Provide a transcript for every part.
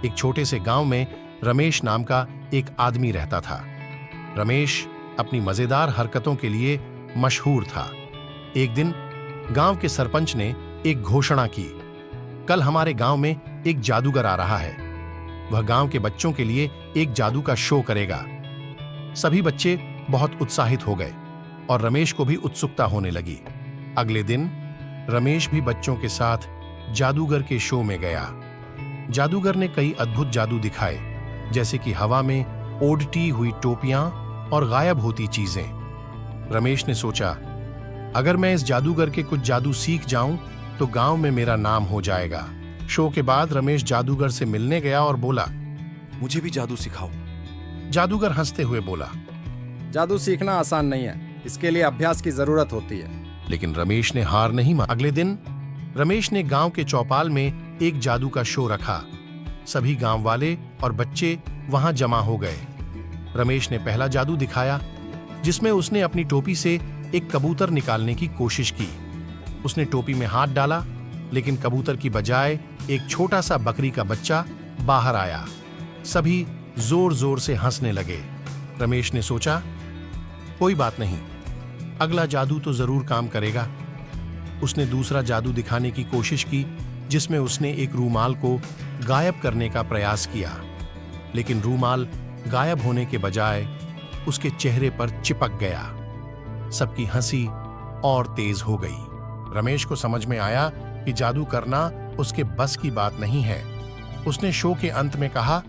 एक छोटे से गांव में रमेश नाम का एक आदमी रहता था। रमेश अपनी मजेदार हरकतों के लिए मशहूर था। एक दिन गांव के सरपंच ने एक घोषणा की, कल हमारे गांव में एक जादूगर आ रहा है। वह गांव के बच्चों के लिए एक जादू का शो करेगा। सभी बच्चे बहुत उत्साहित हो गए और रमेश को भी उत्सुकता होने लगी। अगले दिन रमेश भी बच्चों के साथ जादूगर के शो में गया। जादूगर ने कई अद्भुत जादू दिखाए, जैसे कि हवा में ओढ़ती हुई टोपियां और गायब होती चीजें। रमेश ने सोचा, अगर मैं इस जादूगर के कुछ जादू सीख जाऊं तो गांव में मेरा नाम हो जाएगा। शो के बाद रमेश जादूगर से मिलने गया और बोला, मुझे भी जादू सिखाओ। जादूगर हंसते हुए बोला, जादू सीखना आसान नहीं है, इसके लिए अभ्यास की जरूरत होती है। लेकिन रमेश ने हार नहीं मानी। अगले दिन रमेश ने गांव के चौपाल में एक जादू का शो रखा। सभी गांव वाले और बच्चे वहां जमा हो गए। रमेश ने पहला जादू दिखाया, जिसमें उसने अपनी टोपी से एक कबूतर निकालने की कोशिश की। उसने टोपी में हाथ डाला, लेकिन कबूतर की बजाय एक छोटा सा बकरी का बच्चा बाहर आया। सभी जोर जोर से हंसने लगे। रमेश ने सोचा, कोई बात नहीं, अगला जादू तो जरूर काम करेगा। उसने दूसरा जादू दिखाने की कोशिश की, जिसमें उसने एक रूमाल को गायब करने का प्रयास किया, लेकिन रूमाल गायब होने के बजाय उसके चेहरे पर चिपक गया। सबकी हंसी और तेज हो गई। रमेश को समझ में आया कि जादू करना उसके बस की बात नहीं है। उसने शो के अंत में कहा,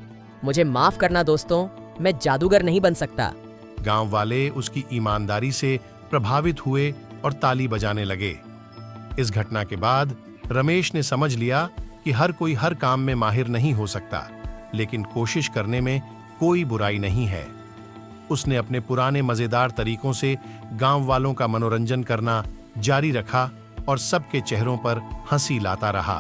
मुझे माफ करना दोस्तों, मैं जादूगर नहीं बन सकता। गांव वाले उसकी ईमानदारी से प्रभावित हुए और ताली बजाने लगे। इस घटना के बाद रमेश ने समझ लिया कि हर कोई हर काम में माहिर नहीं हो सकता, लेकिन कोशिश करने में कोई बुराई नहीं है। उसने अपने पुराने मजेदार तरीकों से गांव वालों का मनोरंजन करना जारी रखा और सबके चेहरों पर हंसी लाता रहा।